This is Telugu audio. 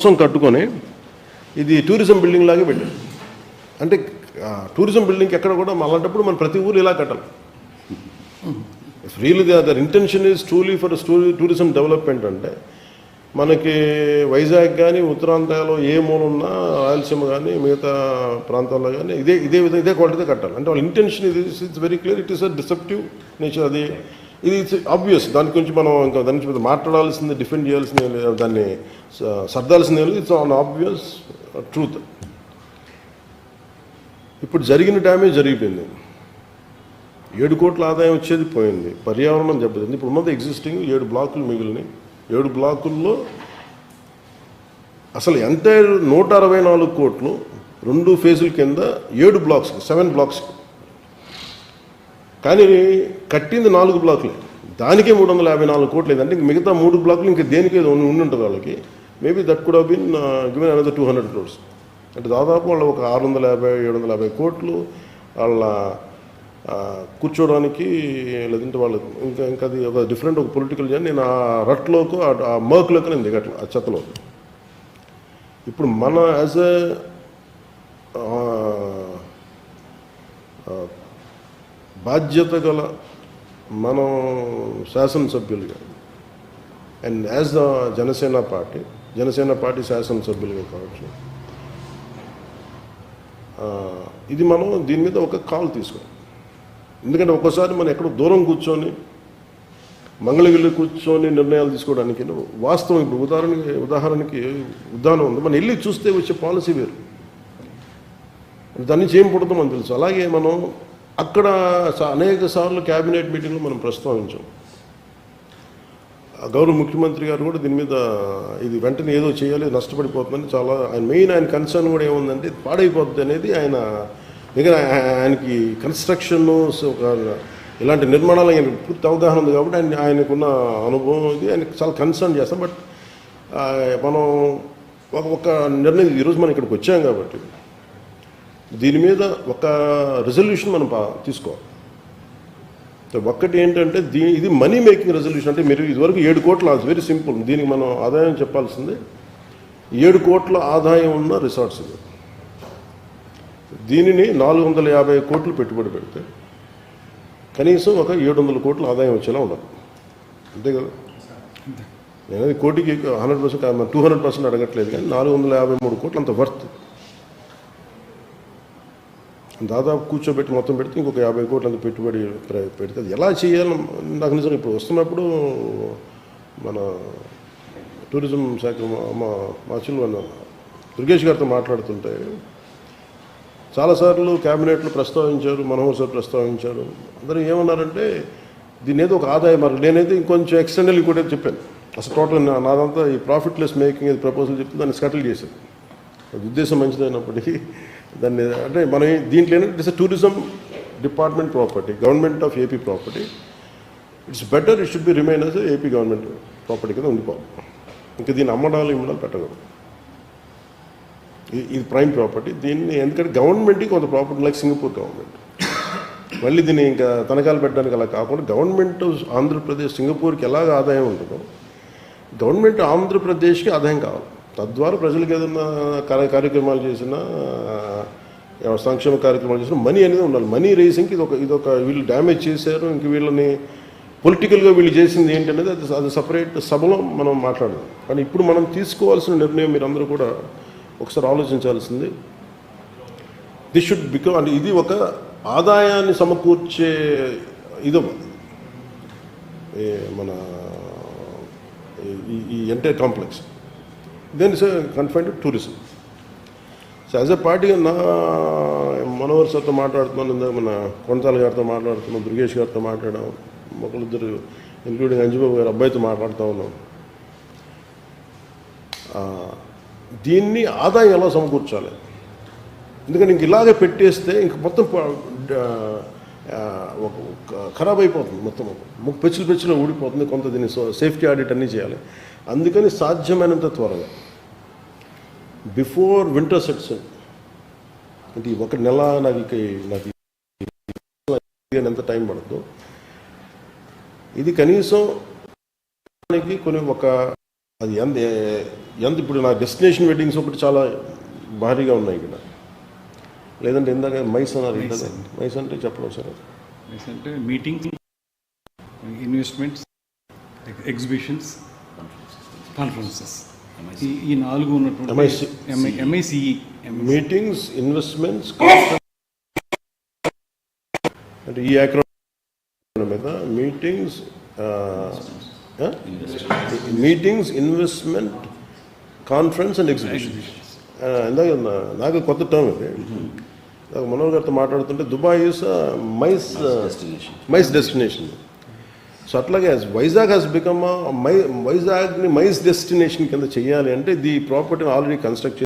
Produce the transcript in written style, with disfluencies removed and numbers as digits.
కోసం కట్టుకొని ఇది టూరిజం బిల్డింగ్ లాగే పెట్టారు. అంటే టూరిజం బిల్డింగ్కి ఎక్కడ కూడా అలాంటప్పుడు మనం ప్రతి ఊరు ఇలా కట్టాలి. Real there intention is truly for tourism development అంటే మనకి వైజాగ్ కానీ ఉత్తరాంధ్రలో ఏ మూల ఉన్నా రాయలసీమ కానీ మిగతా ప్రాంతాల్లో కానీ ఇదే క్వాలిటీతో కట్టాలి. అంటే వాళ్ళ intention it's very clear. It is a deceptive nature. ఇది ఇట్స్ ఆబ్వియస్. దాని గురించి మనం ఇంకా దాని గురించి మాట్లాడాల్సింది, డిఫెండ్ చేయాల్సింది, దాన్ని సర్దాల్సింది లేదు. It's on obvious truth. ఇప్పుడు జరిగిన డ్యామేజ్ జరిగిపోయింది. 7 కోట్ల ఆదాయం వచ్చేది పోయింది. పర్యావరణం దెబ్బతింది. ఇప్పుడు ఉన్నది ఎగ్జిస్టింగ్ 7 బ్లాకులు మిగిలినాయి. 7 బ్లాకుల్లో అసలు ఎంటైర్ 164 కోట్లు 2 ఫేజుల కింద 7 బ్లాక్స్ 7 బ్లాక్స్. కానీ కట్టింది 4 బ్లాకులే. దానికే 354 కోట్లు లేదంటే ఇంక మిగతా 3 బ్లాకులు ఇంకా దేనికే ఉండి ఉంటుంది వాళ్ళకి. Maybe that could have been given another 200 crores. అంటే దాదాపు వాళ్ళు ఒక 650-750 కోట్లు వాళ్ళ కూర్చోవడానికి, లేదంటే వాళ్ళు ఇంకా అది ఒక డిఫరెంట్ ఒక పొలిటికల్ జర్నీ. నేను ఆ రట్లోకి ఆ మర్క్లోకి నేను దిగట్లేదు, ఆ చెత్తలో. ఇప్పుడు మన యాజ్ ఎ బాధ్యత గల మనం శాసనసభ్యులుగా and as the Janasena party శాసనసభ్యులుగా కావచ్చు, ఇది మనం దీని మీద ఒక కాల్ తీసుకోవాలి. ఎందుకంటే ఒక్కోసారి మనం ఎక్కడో దూరం కూర్చొని మంగళగిరి కూర్చొని నిర్ణయాలు తీసుకోవడానికి వాస్తవం. ఇప్పుడు ఉదాహరణకి ఉదాహరణ ఉంది. మనం వెళ్ళి చూస్తే వచ్చే పాలసీ వేరు. దాని నుంచి ఏం పుడతాం అని తెలుసు. అలాగే మనం అక్కడ అనేక సార్లు క్యాబినెట్ మీటింగ్లో మనం ప్రస్తావించాం. గౌరవ ముఖ్యమంత్రి గారు కూడా దీని మీద ఇది వెంటనే ఏదో చేయాలి, నష్టపడిపోతుందని చాలా ఆయన కన్సర్న్ కూడా ఏముందంటే పాడైపోతుంది అనేది. ఆయనకి కన్స్ట్రక్షన్ ఇలాంటి నిర్మాణాలు ఆయన పూర్తి అవగాహన ఉంది కాబట్టి ఆయనకున్న అనుభవం ఇది ఆయనకు చాలా కన్సర్న్ చేస్తాం. బట్ మనం ఒక నిర్ణయం ఈరోజు మనం ఇక్కడికి వచ్చాం కాబట్టి దీని మీద ఒక రెజల్యూషన్ మనం తీసుకోవాలి. ఒక్కటి ఏంటంటే ఇది మనీ మేకింగ్ రెజల్యూషన్. అంటే మీరు ఇదివరకు 7 కోట్ల, వెరీ సింపుల్. దీనికి మనం ఆదాయం చెప్పాల్సిందే. 7 కోట్ల ఆదాయం ఉన్న రిసార్ట్స్ ఇది. దీనిని 450 కోట్లు పెట్టుబడి పెడితే కనీసం ఒక 700 కోట్ల ఆదాయం వచ్చేలా ఉండాలి. అంతే కదా? నేను అది కోటికి 100%, 200% అడగట్లేదు. కానీ 453 కోట్లు అంత వర్త్. దాదాపు కూర్చోబెట్టి మొత్తం పెడితే ఇంకొక 50 కోట్లు అంత పెట్టుబడి పెడితే అది ఎలా చేయాలని నాకు నిజంగా ఇప్పుడు వస్తున్నప్పుడు మన టూరిజం శాఖ మా చిన్న దుర్గేష్ గారితో మాట్లాడుతుంటే చాలాసార్లు క్యాబినెట్లు ప్రస్తావించారు, మనోహర్ సార్ ప్రస్తావించారు. అందరూ ఏమన్నారంటే దీని ఏదో ఒక ఆదాయం మార్గం. నేనైతే ఇంకొంచెం ఎక్స్టర్నల్ కూడా చెప్పాను. అసలు టోటల్ నాదంతా ఈ ప్రాఫిట్లెస్ మేకింగ్ ఇది ప్రపోజల్ చెప్తే దాన్ని స్కటిల్ చేశాను. అది ఉద్దేశం మంచిదైనప్పటికీ దాన్ని అంటే మనం దీంట్లో ఏంటంటే it's tourism department property, government of AP property. It's better it should be remain as AP government property కింద ఉండిపోవాలి. ఇంకా దీన్ని ఇమ్మడాలు పెట్టకూడదు. ఇది ప్రైమ్ ప్రాపర్టీ. దీన్ని ఎందుకంటే గవర్నమెంట్కి కొంత ప్రాపర్టీ లైక్ సింగపూర్ గవర్నమెంట్ మళ్ళీ దీన్ని ఇంకా తనఖాలు పెట్టడానికి అలా కాకుండా గవర్నమెంట్ ఆంధ్రప్రదేశ్ సింగపూర్కి ఎలాగ ఆదాయం ఉంటుందో గవర్నమెంట్ ఆంధ్రప్రదేశ్కి ఆదాయం కావాలి. తద్వారా ప్రజలకు ఏదైనా కార్యక్రమాలు చేసినా, సంక్షేమ కార్యక్రమాలు చేసినా మనీ అనేది ఉండాలి. మనీ రేసింగ్కి ఇదొక వీళ్ళు డ్యామేజ్ చేశారు. ఇంక వీళ్ళని పొలిటికల్గా వీళ్ళు చేసింది ఏంటనేది అది సపరేట్ సభలో మనం మాట్లాడదాం. కానీ ఇప్పుడు మనం తీసుకోవాల్సిన నిర్ణయం మీరందరూ కూడా ఒకసారి ఆలోచించాల్సింది. దిస్ షుడ్ బికమ్ అంటే ఇది ఒక ఆదాయాన్ని సమకూర్చే ఇది మన ఈ entire complex. Then is confined to tourism. So as a party Manohar సార్తో మాట్లాడుతున్నాను, మన కొండతాల గారితో మాట్లాడుతున్నాం, దుర్గేష్ గారితో మాట్లాడాం, ఒకరిద్దరు ఇంక్లూడింగ్ అంజబాబు గారి అబ్బాయితో మాట్లాడుతూ ఉన్నాం. దీన్ని ఆదాయం ఎలా సమకూర్చాలి? ఎందుకంటే ఇంక ఇలాగే పెట్టేస్తే ఇంక మొత్తం ఖరాబ్ అయిపోతుంది. మొత్తం పెచ్చులు ఊడిపోతుంది. కొంత దీన్ని సేఫ్టీ ఆడిట్ అన్నీ చేయాలి. అందుకని సాధ్యమైనంత త్వరగా బిఫోర్ వింటర్ సెట్స్ అంటే 1 నెల నాకు ఎంత టైం పడుతుందో ఇది కనీసం కొన్ని ఒక అది ఎంత ఇప్పుడు నా డెస్టినేషన్ వెడ్డింగ్స్ ఒకటి చాలా భారీగా ఉన్నాయి ఇక్కడ. లేదంటే ఇందాక మైస్ అన్నారు, ఇందాక మైస్ అంటే చెప్పడం సార్. మైస్ అంటే మీటింగ్, ఇన్వెస్ట్మెంట్స్, ఎగ్జిబిషన్స్, కాన్ఫరెన్సెస్, ఈ 4 ఉన్నటువంటి MICE మీటింగ్స్, ఇన్వెస్ట్మెంట్స్, అంటే ఈ యాక్రోనిమ్ మీద meetings, investment, conference and exhibition. ఇందాక నాకు కొత్త టర్మ్ ఇది. మనోహర్ గారితో మాట్లాడుతుంటే Dubai is MICE destination. So అట్లాగే వైజాగ్ హ్యాస్ బికమ్ వైజాగ్ని మైస్ డెస్టినేషన్ కింద చేయాలి అంటే ది ప్రాపర్టీని ఆల్రెడీ కన్స్ట్రక్ట్